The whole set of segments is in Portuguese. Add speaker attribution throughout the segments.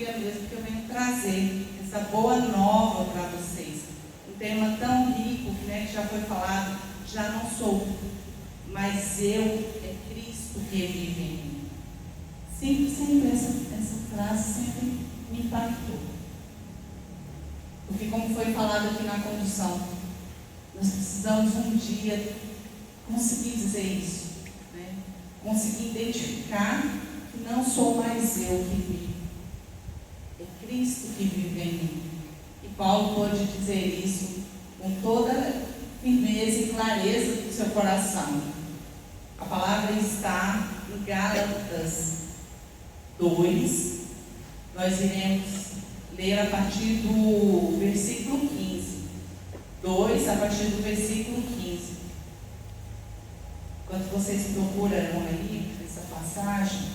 Speaker 1: alegria mesmo que eu venho trazer essa boa nova para vocês. Um tema tão rico, né, que já foi falado, já não sou, mas eu é Cristo que vive em mim. Sempre essa frase sempre me impactou. Porque como foi falado aqui na condução, nós precisamos um dia conseguir dizer isso, né? Conseguir identificar que não sou mais eu que vivo, é Cristo que vive em mim. E Paulo pode dizer isso com toda firmeza e clareza do seu coração. A palavra está em Gálatas 2, nós iremos ler a partir do versículo 15. 2, a partir do versículo 15. Enquanto vocês procuram aí essa passagem,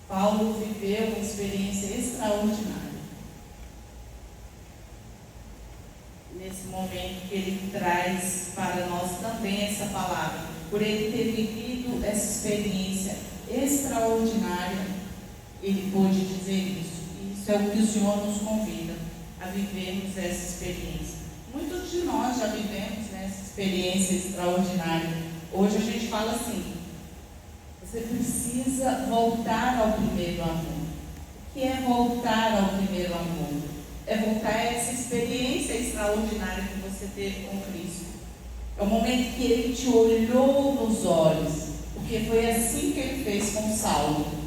Speaker 1: Paulo viveu uma experiência extraordinária. Nesse momento que ele traz para nós também essa palavra, por ele ter vivido essa experiência extraordinária, ele pôde dizer isso. Isso é o que o Senhor nos convida a vivermos essa experiência. Muitos de nós já vivemos essa experiência extraordinária. Hoje a gente fala assim: você precisa voltar ao primeiro amor. O que é voltar ao primeiro amor? É voltar a essa experiência extraordinária que você teve com Cristo. É o momento que Ele te olhou nos olhos, porque foi assim que Ele fez com Saulo.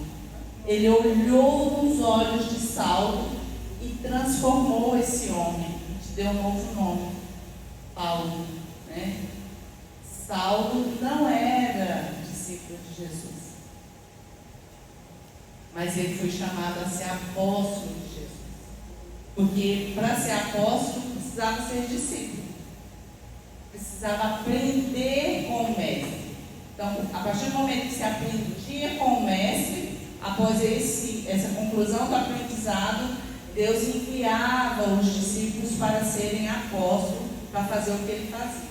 Speaker 1: Ele olhou nos olhos de Saulo e transformou esse homem, te deu um novo nome, Paulo, né? Saulo não era discípulo de Jesus, mas ele foi chamado a ser apóstolo de Jesus, porque para ser apóstolo precisava ser discípulo, precisava aprender com o mestre. Então, a partir do momento que se aprendia com o mestre, após essa conclusão do aprendizado, Deus enviava os discípulos para serem apóstolos, para fazer o que ele fazia.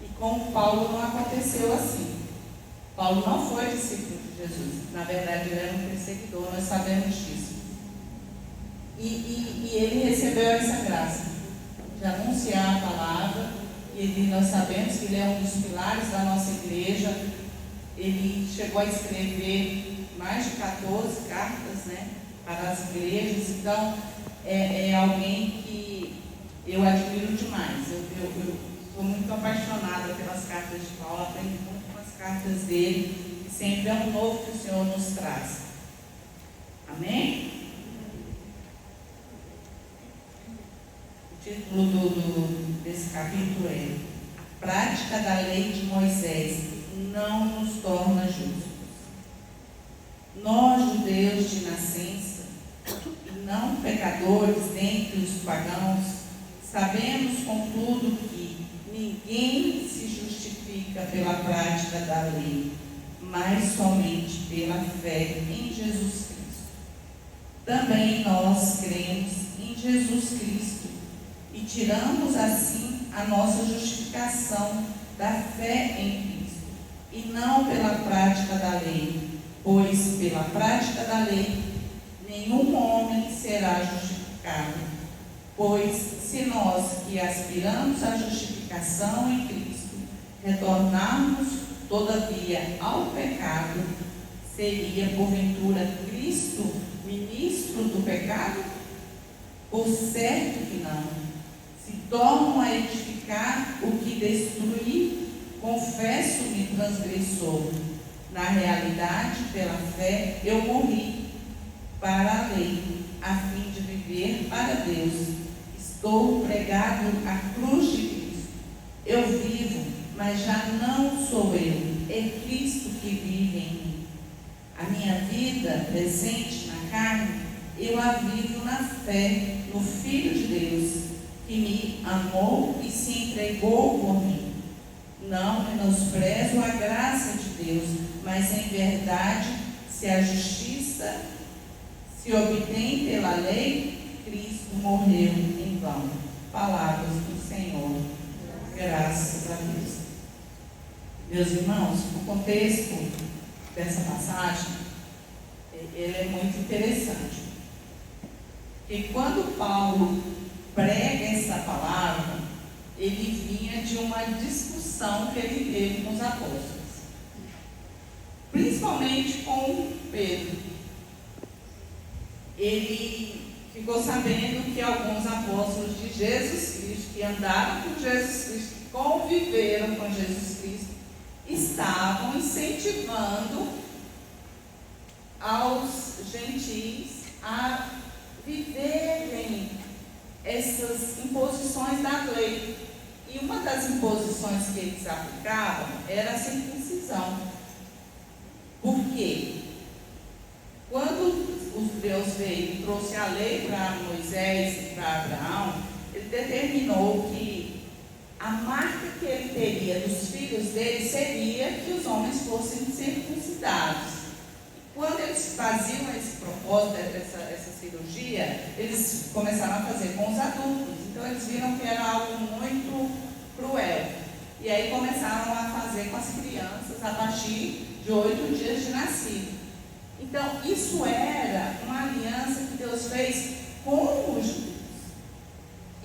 Speaker 1: E com Paulo não aconteceu assim. Paulo não foi discípulo de Jesus. Na verdade, ele era um perseguidor, nós sabemos disso. E ele recebeu essa graça de anunciar a palavra. E nós sabemos que ele é um dos pilares da nossa igreja. Ele chegou a escrever mais de 14 cartas, né, para as igrejas. Então, é alguém que eu admiro demais. Eu sou muito apaixonada pelas cartas de Paulo, aprendo muito com as cartas dele, e sempre é um novo que o Senhor nos traz. Amém? O título desse capítulo é: A prática da lei de Moisés não nos torna justos. Nós, judeus de nascença, e não pecadores dentre os pagãos, sabemos, contudo, que ninguém se justifica pela prática da lei, mas somente pela fé em Jesus Cristo. Também nós cremos em Jesus Cristo e tiramos assim a nossa justificação da fé em Cristo, e não pela prática da lei, pois pela prática da lei nenhum homem será justificado. Pois se nós que aspiramos à justificação em Cristo retornarmos todavia ao pecado, seria porventura Cristo ministro do pecado? Por certo que não. Se tornam a edificar o que destruí, confesso-me transgressor. Na realidade, pela fé, eu morri para a lei, a fim de viver para Deus. Estou pregado à cruz de Cristo. Eu vivo, mas já não sou eu, é Cristo que vive em mim. A minha vida presente na carne, eu a vivo na fé no Filho de Deus, que me amou e se entregou por mim. Não menosprezo a graça de Deus, mas em verdade, se a justiça se obtém pela lei, Cristo morreu em vão. Palavras do Senhor. Graças a Deus. Meus irmãos, o contexto dessa passagem ele é muito interessante. Porque quando Paulo prega essa palavra, ele vinha de uma discussão que ele teve com os apóstolos, principalmente com Pedro. Ele ficou sabendo que alguns apóstolos de Jesus Cristo, que andaram com Jesus Cristo, que conviveram com Jesus Cristo, estavam incentivando aos gentis a viverem essas imposições da lei. E uma das imposições que eles aplicavam era a circuncisão. Por quê? Quando Deus veio e trouxe a lei para Moisés e para Abraão, ele determinou que a marca que ele teria dos filhos dele seria que os homens fossem circuncidados. Quando eles faziam esse propósito, essa cirurgia, eles começaram a fazer com os adultos. Então eles viram que era algo muito cruel. E aí começaram a fazer com as crianças a partir de 8 dias de nascido. Então isso era uma aliança que Deus fez com os judeus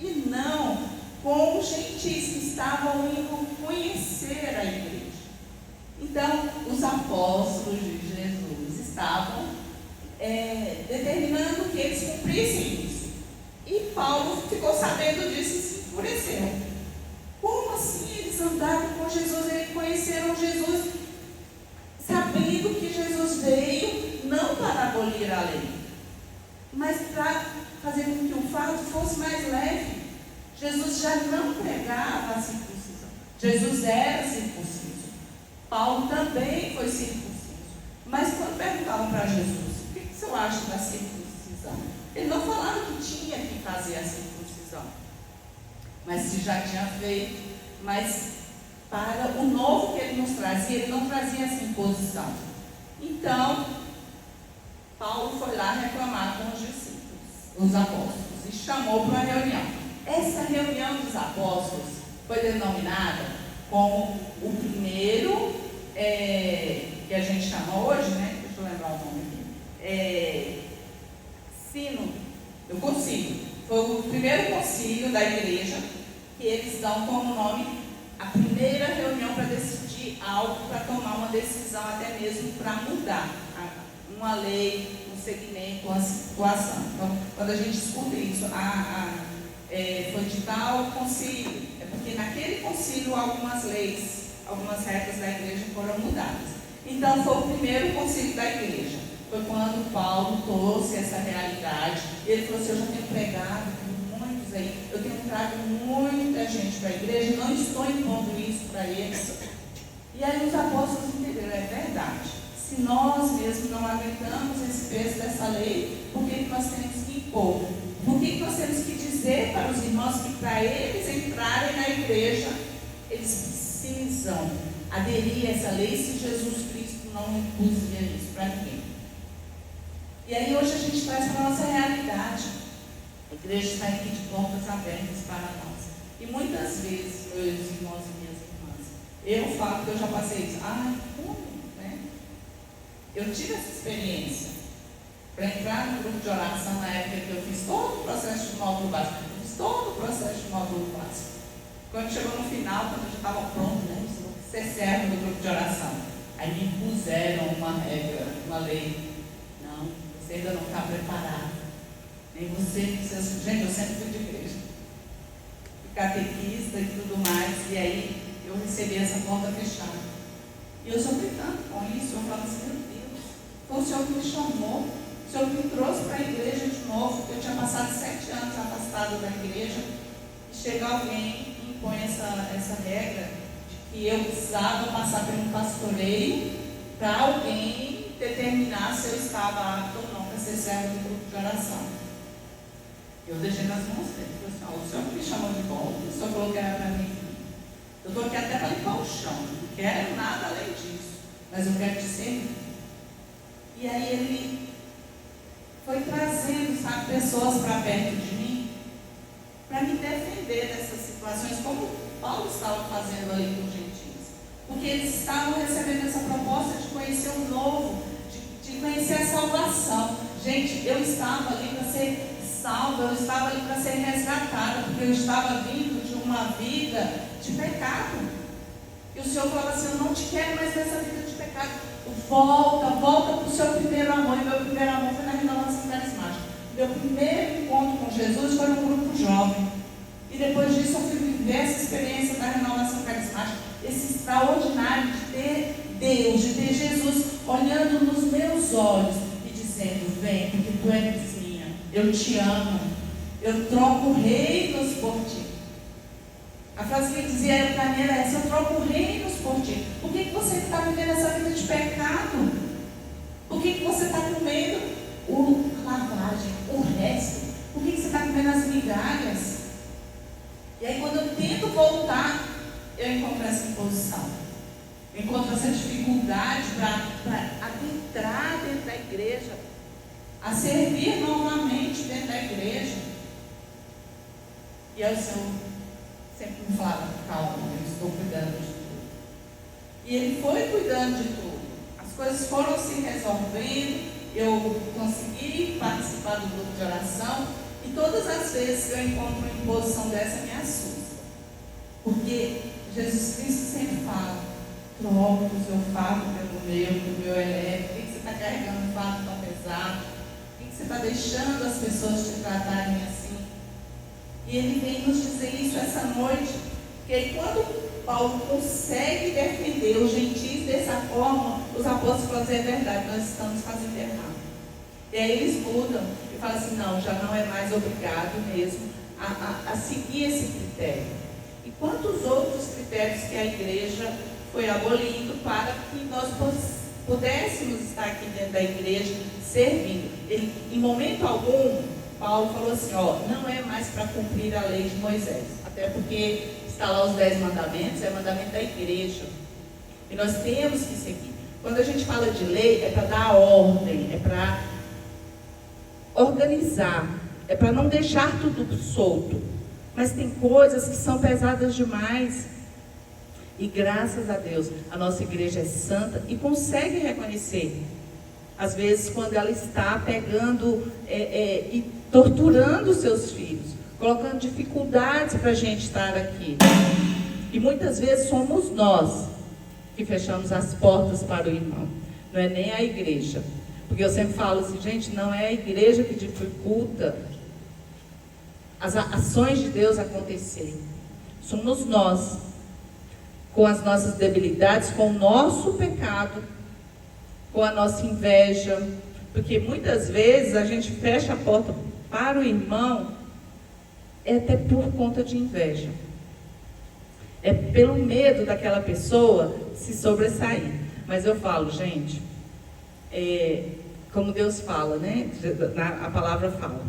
Speaker 1: e não com os gentis que estavam indo conhecer a igreja. Então os apóstolos de Jesus estavam determinando que eles cumprissem isso. E Paulo ficou sabendo disso e se enfureceu. Como assim eles andaram com Jesus, eles conheceram Jesus, sabendo que Jesus veio não para abolir a lei, mas para fazer com que o fardo fosse mais leve. Jesus já não pregava a circuncisão. Jesus era circunciso. Paulo também foi circunciso. Mas quando perguntavam para Jesus, o que você acha da circuncisão? Ele não falava que tinha que fazer a circuncisão, mas se já tinha feito. Mas para o novo que ele nos trazia, ele não trazia essa imposição. Então, Paulo foi lá reclamar com os discípulos, os apóstolos, e chamou para uma reunião. Essa reunião dos apóstolos foi denominada como o primeiro, que a gente chama hoje, né? Deixa eu lembrar o nome aqui. Sínodo do concílio. Foi o primeiro concílio da igreja que eles dão como nome a primeira reunião para decidir algo, para tomar uma decisão, até mesmo para mudar uma lei, um segmento, uma situação. Então, quando a gente escuta isso, foi de tal concílio, é porque naquele concílio algumas leis, algumas regras da igreja foram mudadas. Então foi o primeiro concílio da igreja. Foi quando Paulo trouxe essa realidade. Ele falou assim: eu já tenho pregado com muitos aí, eu tenho trago muita gente para a igreja, não estou impondo isso para eles. E aí os apóstolos entenderam, é verdade. Se nós mesmos não aguentamos esse peso dessa lei, por que nós temos que impor? Por que nós temos que dizer para os irmãos que para eles entrarem na igreja, eles precisam aderir a essa lei se Jesus Cristo não impusia isso para ninguém? E aí hoje a gente traz para a nossa realidade. A igreja está aqui de portas abertas para nós. E muitas vezes, meus irmãos e minhas irmãs, eu falo que eu já passei isso. Como? Né? Eu tive essa experiência. Para entrar no grupo de oração, na época que eu fiz todo o processo de módulo básico. Quando chegou no final, quando eu já estava pronto, né? Você vai ser servo do grupo de oração. Aí me impuseram uma regra, uma lei. Não, você ainda não está preparado. Nem você precisa. Gente, eu sempre fui de igreja. Fui catequista e tudo mais. E aí eu recebi essa porta fechada. E eu sofri tanto com isso. Eu falo assim: meu Deus, foi o Senhor que me chamou. O Senhor me trouxe para a igreja de novo, porque eu tinha passado 7 anos afastado da igreja, e chega alguém e impõe essa regra de que eu precisava passar por um pastoreio para alguém determinar se eu estava apto ou não para ser servo do grupo de oração. Eu deixei nas mãos dele. O Senhor me chamou de volta, o Senhor falou que era para mim. Eu estou aqui até para limpar o chão, não quero nada além disso, mas eu quero te servir. E aí ele foi trazendo, pessoas para perto de mim, para me defender dessas situações, como Paulo estava fazendo ali com os gentios. Porque eles estavam recebendo essa proposta de conhecer o novo, de conhecer a salvação. Gente, eu estava ali para ser salva, eu estava ali para ser resgatada, porque eu estava vindo de uma vida de pecado. E o Senhor falava assim: eu não te quero mais nessa vida de pecado. Volta para o seu primeiro amor. E meu primeiro amor foi na renovação carismática. Meu primeiro encontro com Jesus foi num grupo jovem. E depois disso eu fui viver essa experiência da renovação carismática, esse extraordinário de ter Deus, de ter Jesus olhando nos meus olhos e dizendo: vem, porque tu és minha, eu te amo, eu troco reinos por ti. A frase que ele dizia para mim era essa: eu troco reinos por ti. Por que você está vivendo essa vida de pecado? Por que você está comendo a lavagem, o resto? Por que você está comendo as migalhas? E aí, quando eu tento voltar, eu encontro essa imposição. Eu encontro essa dificuldade para adentrar dentro da igreja, a servir novamente dentro da igreja. E aí o Senhor sempre me falava: calma, eu estou cuidando de tudo. E Ele foi cuidando de tudo. As coisas foram se resolvendo. Eu consegui participar do grupo de oração. E todas as vezes que eu encontro uma imposição dessa, me assusta. Porque Jesus Cristo sempre fala: troca o seu fardo pelo meu, que o meu é leve. Por que você está carregando um fardo tão pesado? Por que você está deixando as pessoas te tratarem assim? E Ele vem nos dizer isso essa noite. Que aí, quando Paulo consegue defender os gentios dessa forma, os apóstolos falam assim: é verdade, nós estamos fazendo errado. E aí eles mudam e falam assim: não, já não é mais obrigado mesmo a seguir esse critério. E quantos outros critérios que a igreja foi abolindo para que nós pudéssemos estar aqui dentro da igreja servindo. Em momento algum, Paulo falou assim: não é mais para cumprir a lei de Moisés, até porque está lá os 10 mandamentos, é mandamento da igreja, e nós temos que seguir. Quando a gente fala de lei, é para dar ordem, é para organizar, é para não deixar tudo solto. Mas tem coisas que são pesadas demais. E graças a Deus, a nossa igreja é santa e consegue reconhecer. Às vezes, quando ela está pegando e torturando os seus filhos, colocando dificuldades para a gente estar aqui. E muitas vezes somos nós que fechamos as portas para o irmão. Não é nem a igreja. Porque eu sempre falo assim: gente, não é a igreja que dificulta as ações de Deus acontecerem. Somos nós, com as nossas debilidades, com o nosso pecado, com a nossa inveja. Porque muitas vezes a gente fecha a porta para o irmão, é até por conta de inveja. É pelo medo daquela pessoa se sobressair. Mas eu falo, gente, como Deus fala, né? A palavra fala: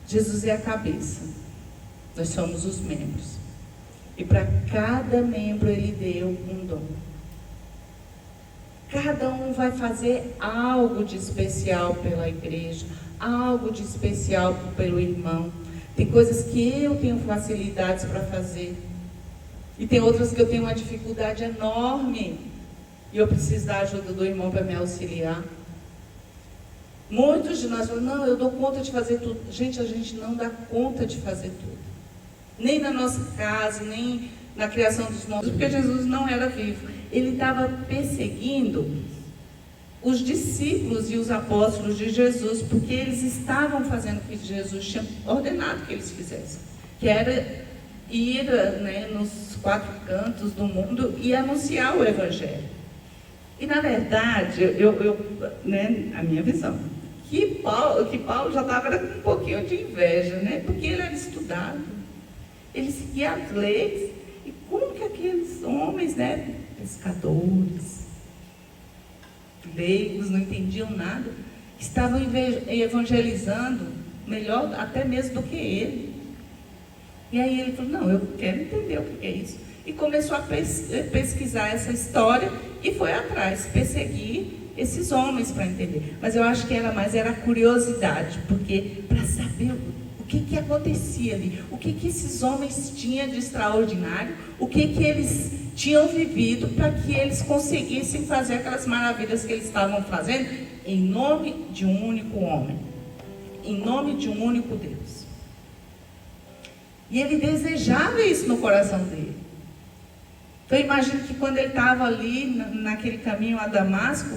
Speaker 1: Jesus é a cabeça, nós somos os membros. E para cada membro Ele deu um dom. Cada um vai fazer algo de especial pela igreja, algo de especial pelo irmão. Tem coisas que eu tenho facilidades para fazer, e tem outras que eu tenho uma dificuldade enorme, e eu preciso da ajuda do irmão para me auxiliar. Muitos de nós falam: não, eu dou conta de fazer tudo. Gente, a gente não dá conta de fazer tudo. Nem na nossa casa, nem na criação dos nossos, porque Jesus não era vivo. Ele estava perseguindo os discípulos e os apóstolos de Jesus, porque eles estavam fazendo o que Jesus tinha ordenado que eles fizessem, que era ir, nos 4 cantos do mundo e anunciar o Evangelho. E na verdade, a minha visão, que Paulo já estava com um pouquinho de inveja, porque ele era estudado, ele seguia as leis. E como que aqueles homens, pescadores, leigos, não entendiam nada, estavam evangelizando melhor até mesmo do que ele? E aí ele falou: não, eu quero entender o que é isso. E começou a pesquisar essa história e foi atrás, perseguir esses homens para entender. Mas eu acho que era curiosidade, porque para saber o que acontecia ali, o que esses homens tinham de extraordinário, o que eles tinham vivido para que eles conseguissem fazer aquelas maravilhas que eles estavam fazendo em nome de um único homem, em nome de um único Deus. E ele desejava isso no coração dele. Então eu imagino que quando ele estava ali naquele caminho a Damasco,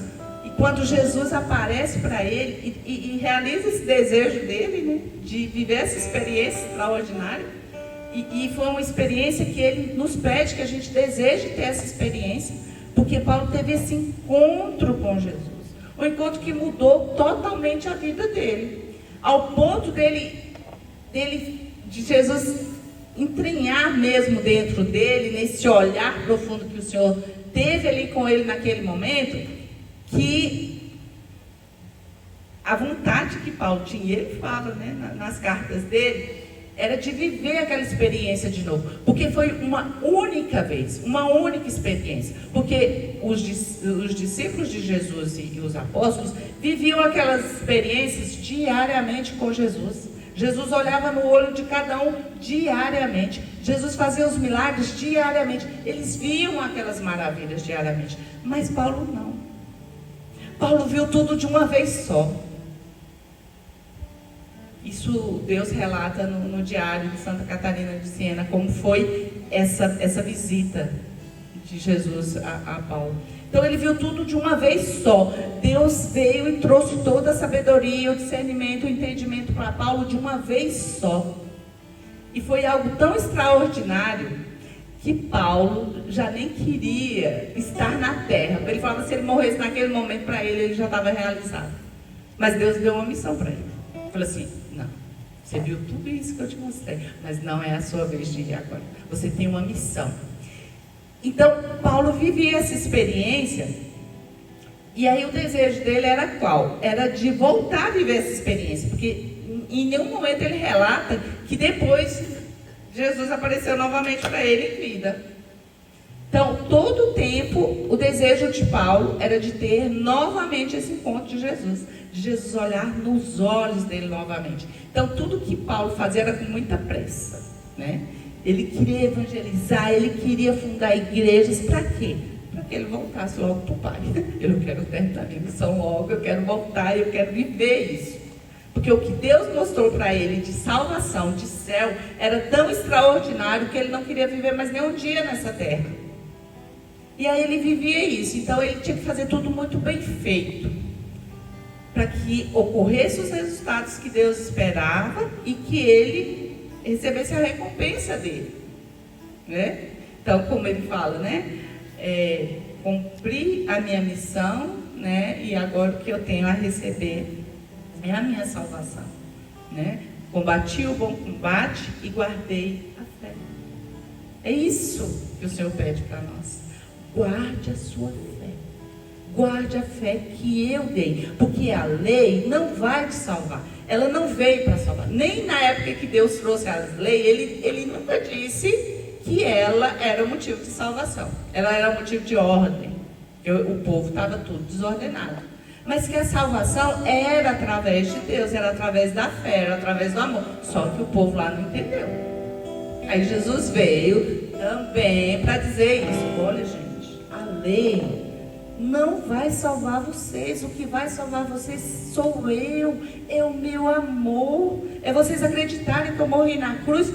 Speaker 1: e quando Jesus aparece para ele e realiza esse desejo dele, né, de viver essa experiência extraordinária, e foi uma experiência que ele nos pede que a gente deseje ter essa experiência, porque Paulo teve esse encontro com Jesus, um encontro que mudou totalmente a vida dele, ao ponto de Jesus entranhar mesmo dentro dele, nesse olhar profundo que o Senhor teve ali com ele naquele momento, que a vontade que Paulo tinha, e ele fala, né, nas cartas dele, era de viver aquela experiência de novo, porque foi uma única vez, uma única experiência, porque os discípulos de Jesus e os apóstolos viviam aquelas experiências diariamente com Jesus. Jesus olhava no olho de cada um diariamente. Jesus fazia os milagres diariamente. Eles viam aquelas maravilhas diariamente. Mas Paulo não. Paulo viu tudo de uma vez só. Isso Deus relata no diário de Santa Catarina de Siena, como foi essa visita de Jesus a Paulo. Então ele viu tudo de uma vez só. Deus veio e trouxe toda a sabedoria, o discernimento, o entendimento para Paulo de uma vez só. E foi algo tão extraordinário que Paulo já nem queria estar na terra. Ele falava que se ele morresse naquele momento, para ele já estava realizado. Mas Deus deu uma missão para ele. Ele falou assim: não, você viu tudo isso que eu te mostrei, mas não é a sua vez de ir agora. Você tem uma missão. Então, Paulo vivia essa experiência, e aí o desejo dele era qual? Era de voltar a viver essa experiência, porque em nenhum momento ele relata que depois Jesus apareceu novamente para ele em vida. Então, todo o tempo, o desejo de Paulo era de ter novamente esse encontro de Jesus olhar nos olhos dele novamente. Então, tudo que Paulo fazia era com muita pressa, né? Ele queria evangelizar, ele queria fundar igrejas. Para quê? Para que ele voltasse logo para o Pai. Eu quero terminar minha missão logo, eu quero voltar, eu quero viver isso. Porque o que Deus mostrou para ele de salvação, de céu, era tão extraordinário que ele não queria viver mais nem um dia nessa terra. E aí ele vivia isso. Então ele tinha que fazer tudo muito bem feito, para que ocorressem os resultados que Deus esperava e que ele recebesse a recompensa dele, né? Então, como ele fala, né? Cumpri a minha missão, né? E agora o que eu tenho a receber é a minha salvação, né? Combati o bom combate e guardei a fé. É isso que o Senhor pede para nós. Guarde a sua fé. Guarde a fé que eu dei, porque a lei não vai te salvar. Ela não veio para salvar. Nem na época que Deus trouxe as leis, ele nunca disse que ela era motivo de salvação. Ela era motivo de ordem. O povo estava tudo desordenado. Mas que a salvação era através de Deus, era através da fé, era através do amor. Só que o povo lá não entendeu. Aí Jesus veio também para dizer isso. Olha, gente, a lei não vai salvar vocês. O que vai salvar vocês sou eu, é o meu amor, é vocês acreditarem que eu morri na cruz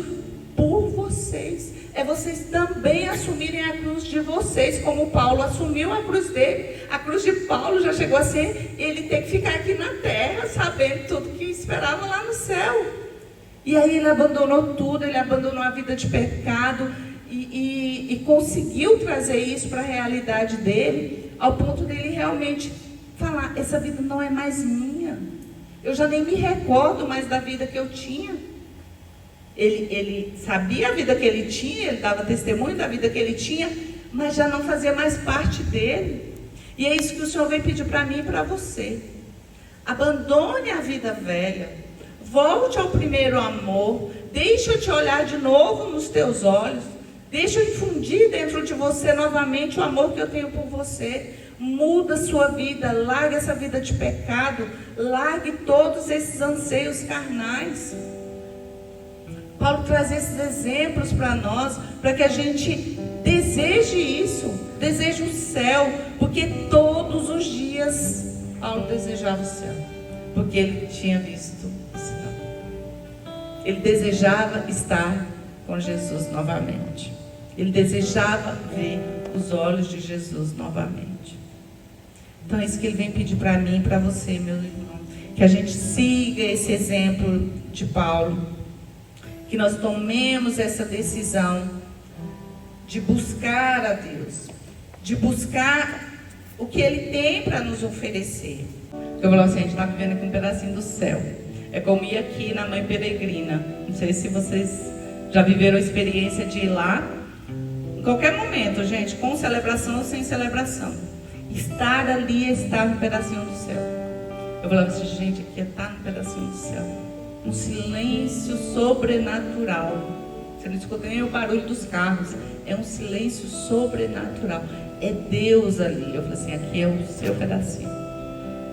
Speaker 1: por vocês, é vocês também assumirem a cruz de vocês, como Paulo assumiu a cruz dele. A cruz de Paulo já chegou a ser ele ter que ficar aqui na terra, sabendo tudo que esperava lá no céu. E aí ele abandonou tudo, ele abandonou a vida de pecado e conseguiu trazer isso para a realidade dele, ao ponto dele realmente falar: essa vida não é mais minha, eu já nem me recordo mais da vida que eu tinha. Ele sabia a vida que ele tinha, ele dava testemunho da vida que ele tinha, mas já não fazia mais parte dele. E é isso que o Senhor vem pedir para mim e para você. Abandone a vida velha, volte ao primeiro amor, deixa eu te olhar de novo nos teus olhos, deixa eu infundir dentro de você novamente o amor que eu tenho por você. Muda a sua vida, largue essa vida de pecado, largue todos esses anseios carnais. Paulo traz esses exemplos para nós, para que a gente deseje isso, deseje o céu, porque todos os dias Paulo desejava o céu, porque ele tinha visto o céu. Ele desejava estar com Jesus novamente. Ele desejava ver os olhos de Jesus novamente. Então é isso que ele vem pedir para mim e para você, meu irmão. Que a gente siga esse exemplo de Paulo. Que nós tomemos essa decisão de buscar a Deus. De buscar o que Ele tem para nos oferecer. Eu falo assim, a gente está vivendo aqui um pedacinho do céu. É como ir aqui na Mãe Peregrina. Não sei se vocês já viveram a experiência de ir lá. Em qualquer momento, gente, com celebração ou sem celebração. Estar ali é estar no pedacinho do céu. Eu falava assim, gente, aqui é estar no pedacinho do céu. Um silêncio sobrenatural. Você não escuta nem o barulho dos carros. É um silêncio sobrenatural. É Deus ali. Eu falei assim, aqui é o seu pedacinho.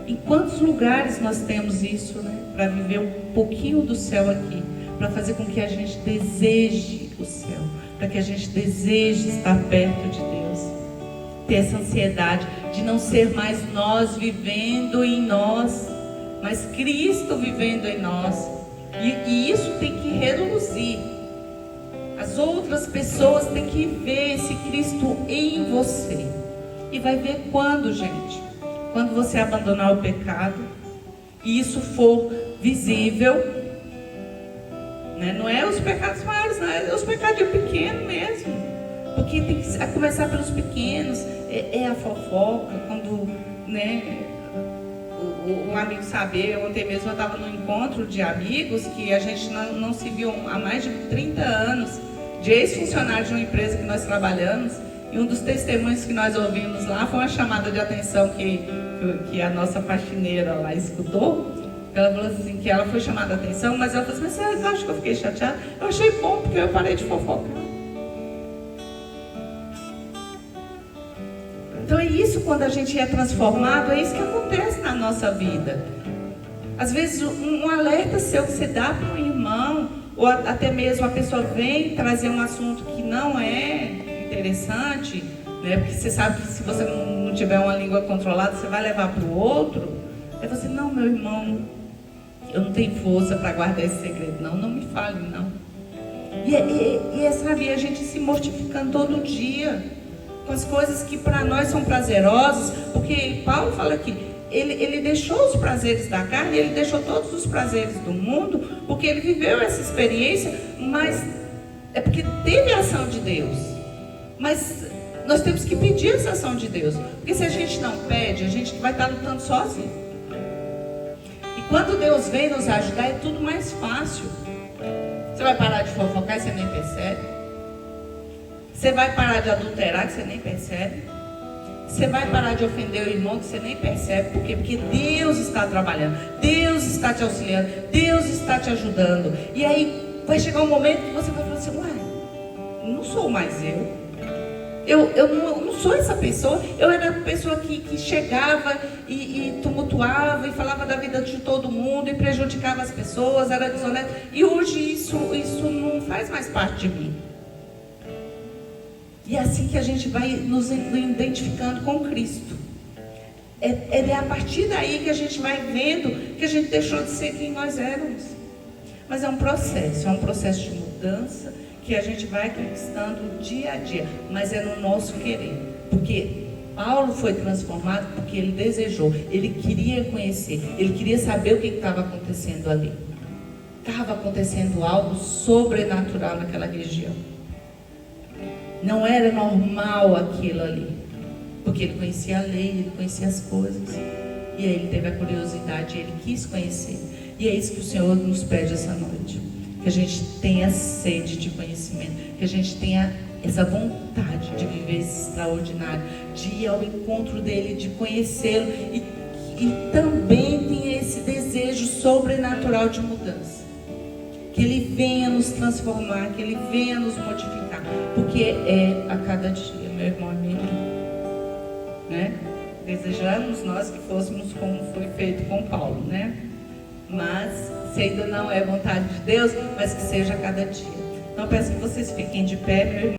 Speaker 1: Em quantos lugares nós temos isso, né? Para viver um pouquinho do céu aqui. Para fazer com que a gente deseje o céu. Para que a gente deseje estar perto de Deus. Ter essa ansiedade de não ser mais nós vivendo em nós, mas Cristo vivendo em nós. E isso tem que reluzir. As outras pessoas têm que ver esse Cristo em você. E vai ver quando, gente? Quando você abandonar o pecado e isso for visível, né? Não é os pecados maiores, não, é os pecados pequenos mesmo. Porque tem que começar pelos pequenos. É a fofoca, quando, né, um amigo saber, ontem mesmo eu estava num encontro de amigos que a gente não se viu há mais de 30 anos, de ex-funcionários de uma empresa que nós trabalhamos, e um dos testemunhos que nós ouvimos lá foi uma chamada de atenção que a nossa faxineira lá escutou. Ela falou assim, que ela foi chamada a atenção, mas ela falou assim, mas vocês acham que eu fiquei chateada? Eu achei bom, porque eu parei de fofocar. Então é isso, quando a gente é transformado, é isso que acontece na nossa vida. Às vezes um alerta seu que você dá para um irmão, ou até mesmo a pessoa vem trazer um assunto que não é interessante, né? Porque você sabe que se você não tiver uma língua controlada, você vai levar para o outro. Aí você, não, meu irmão, eu não tenho força para guardar esse segredo, não me fale, não. E sabe, a gente se mortificando todo dia com as coisas que para nós são prazerosas, porque Paulo fala aqui, ele deixou os prazeres da carne, ele deixou todos os prazeres do mundo, porque ele viveu essa experiência, mas é porque teve a ação de Deus. Mas nós temos que pedir essa ação de Deus, porque se a gente não pede, a gente vai estar lutando sozinho. E quando Deus vem nos ajudar, é tudo mais fácil. Você vai parar de fofocar e você nem percebe. Você vai parar de adulterar, que você nem percebe. Você vai parar de ofender o irmão, que você nem percebe. Por quê? Porque Deus está trabalhando. Não está te auxiliando. Deus está te ajudando. E aí vai chegar um momento que você vai falar assim, ué, não sou mais eu não sou essa pessoa. Eu era a pessoa que chegava e tumultuava e falava da vida de todo mundo e prejudicava as pessoas, era desonesto. E hoje isso não faz mais parte de mim. E é assim que a gente vai nos identificando com Cristo. É a partir daí que a gente vai vendo que a gente deixou de ser quem nós éramos. Mas é um processo de mudança que a gente vai conquistando dia a dia. Mas é no nosso querer. Porque Paulo foi transformado porque ele desejou, ele queria conhecer, ele queria saber o que estava acontecendo ali. Estava acontecendo algo sobrenatural naquela região. Não era normal aquilo ali, porque ele conhecia a lei, ele conhecia as coisas, e aí ele teve a curiosidade, ele quis conhecer. E é isso que o Senhor nos pede essa noite, que a gente tenha sede de conhecimento, que a gente tenha essa vontade de viver esse extraordinário, de ir ao encontro dele, de conhecê-lo, e também tenha esse desejo sobrenatural de mudança. Que Ele venha nos transformar, que Ele venha nos modificar, porque é a cada dia, meu irmão amigo, né? Desejamos nós que fôssemos como foi feito com Paulo, né? Mas se ainda não é vontade de Deus, mas que seja a cada dia. Então eu peço que vocês fiquem de pé, meu irmão.